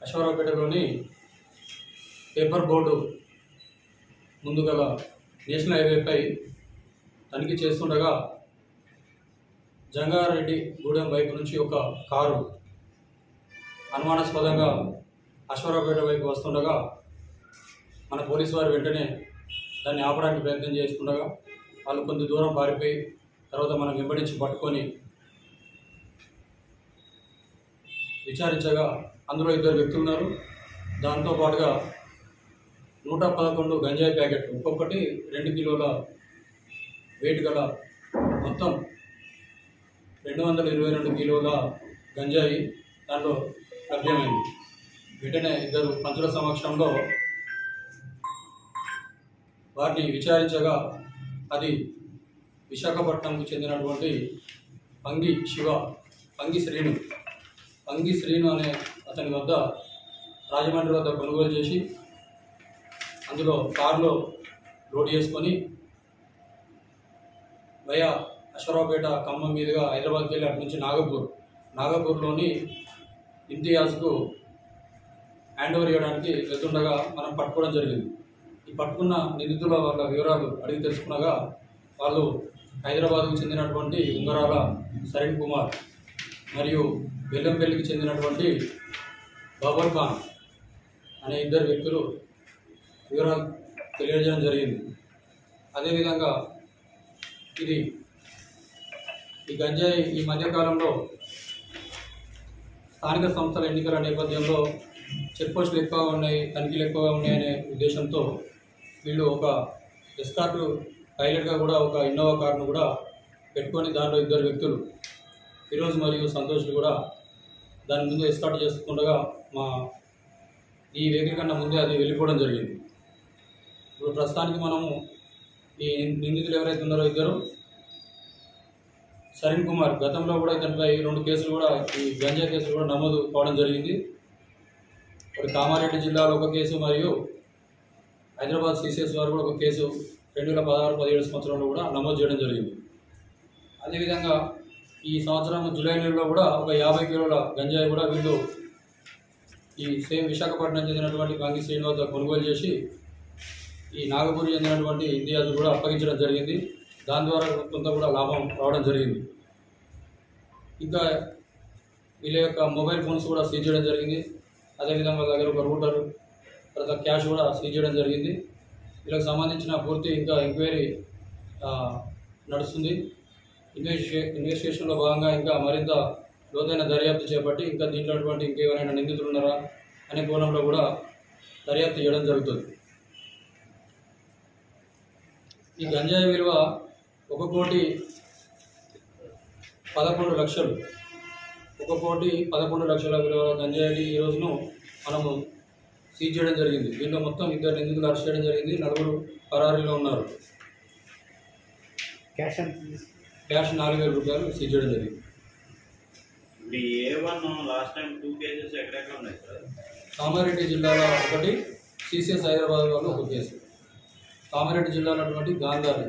అశ్వారావుపేటలోని paper board ముందు గల national హైవేపై తనిఖీ చేస్తుండగా జంగారెడ్డి గూడెం వైపు నుంచి ఒక కారు అనుమానాస్పదంగా అశ్వారావుపేట వైపు వస్తుండగా మన పోలీసు వారు వెంటనే దాన్ని ఆపడానికి ప్రయత్నం చేస్తుండగా వాళ్ళు కొంత దూరం పారిపోయి తర్వాత మనం వెంబడించి పట్టుకొని విచారించగా అందులో 2 వ్యక్తులు ఉన్నారు. దాంతో పాటుగా 111 గంజాయి ప్యాకెట్ ఒక్కొక్కటి 2 కిలోల వెయిట్ గల మొత్తం 222 కిలోల గంజాయి దాంట్లో లభ్యమైంది. వెంటనే 2 పంచుల సమక్షంలో వారిని విచారించగా అది విశాఖపట్నంకు చెందినటువంటి పంగి శ్రీను అనే అతని వద్ద రాజమండ్రి వద్ద కొనుగోలు చేసి అందులో కారులో లోడ్ చేసుకొని వయా అశ్వారావుపేట ఖమ్మం మీదుగా హైదరాబాద్కి వెళ్ళి అటు నుంచి నాగపూర్లోని ఇంతియాజ్కు హ్యాండ్ ఓవర్ చేయడానికి వెళ్తుండగా మనం పట్టుకోవడం జరిగింది. ఈ పట్టుకున్న నిందితుల వాళ్ళ వివరాలు అడిగి తెలుసుకున్నగా వాళ్ళు హైదరాబాద్కు చెందినటువంటి ఉంగరాల సరీన్ కుమార్ మరియు బెల్లంపల్లికి చెందినటువంటి బాబర్ ఖాన్ అనే 2 వ్యక్తులు వివరాలు తెలియజేయడం జరిగింది. అదేవిధంగా ఈ గంజాయి ఈ మధ్యకాలంలో స్థానిక సంస్థల ఎన్నికల నేపథ్యంలో చెక్ పోస్టులు ఎక్కువగా ఉన్నాయి, తనిఖీలు ఎక్కువగా ఉన్నాయనే ఉద్దేశంతో వీళ్ళు ఒక ఎస్కార్ట్ పైలట్గా కూడా ఒక ఇన్నోవా కార్ను కూడా పెట్టుకొని దాంట్లో 2 వ్యక్తులు ఫిరోజ్ మరియు సంతోష్లు కూడా దాని ముందు ఎస్కార్ట్ చేసుకుండగా ఈ వెహికల్ కన్నా ముందే అది వెళ్ళిపోవడం జరిగింది. ఇప్పుడు ప్రస్తుతానికి మనము ఈ నిందితులు ఎవరైతే ఉన్నారో 2 సరీన్ కుమార్ గతంలో కూడా ఇతనిపై 2 కేసులు కూడా ఈ గంజాయి కేసులు కూడా నమోదు కావడం జరిగింది. ఇప్పుడు కామారెడ్డి జిల్లాలో ఒక కేసు మరియు హైదరాబాద్ సిసిఎస్ వారు కూడా ఒక కేసు 2016-17 సంవత్సరంలో కూడా నమోదు చేయడం జరిగింది. అదేవిధంగా ఈ సంవత్సరం జూలై నెలలో కూడా ఒక 50 కిలోల గంజాయి కూడా వీళ్ళు ఈ సేమ్ విశాఖపట్నం చెందినటువంటి పంగి శ్రీను వద్ద కొనుగోలు చేసి ఈ నాగపూర్ చెందినటువంటి ఇంతియాజ్ కూడా అప్పగించడం జరిగింది. దాని ద్వారా కొంత కూడా లాభం రావడం జరిగింది. ఇంకా వీళ్ళ యొక్క మొబైల్ ఫోన్స్ కూడా సీజ్ చేయడం జరిగింది. అదేవిధంగా వాళ్ళ దగ్గర ఒక రూటర్ తర్వాత క్యాష్ కూడా సీజ్ చేయడం జరిగింది. వీళ్ళకి సంబంధించిన పూర్తి ఇంకా ఎంక్వైరీ నడుస్తుంది. ఇన్వెస్టిగేషన్లో భాగంగా ఇంకా మరింత లోతైన దర్యాప్తు చేపట్టి ఇంకా దీంట్లో ఇంకెవరైనా నిందితులు ఉన్నారా అనే కోణంలో కూడా దర్యాప్తు చేయడం జరుగుతుంది. ఈ గంజాయి విలువ 1,11,00,000 విలువ గంజాయి ఈ రోజును మనము సీజ్ చేయడం జరిగింది. దీంట్లో మొత్తం 2 నిందితులు అరెస్ట్ చేయడం జరిగింది. 4 పరారీలో ఉన్నారు. క్యాష్ 4,000 రూపాయలు సీజ్ చేయడం జరిగింది. కామారెడ్డి జిల్లాలో ఒకటి, సిసిఎస్ హైదరాబాద్ వాళ్ళు ఒక కేసు, కామారెడ్డి జిల్లాలో గాంధారి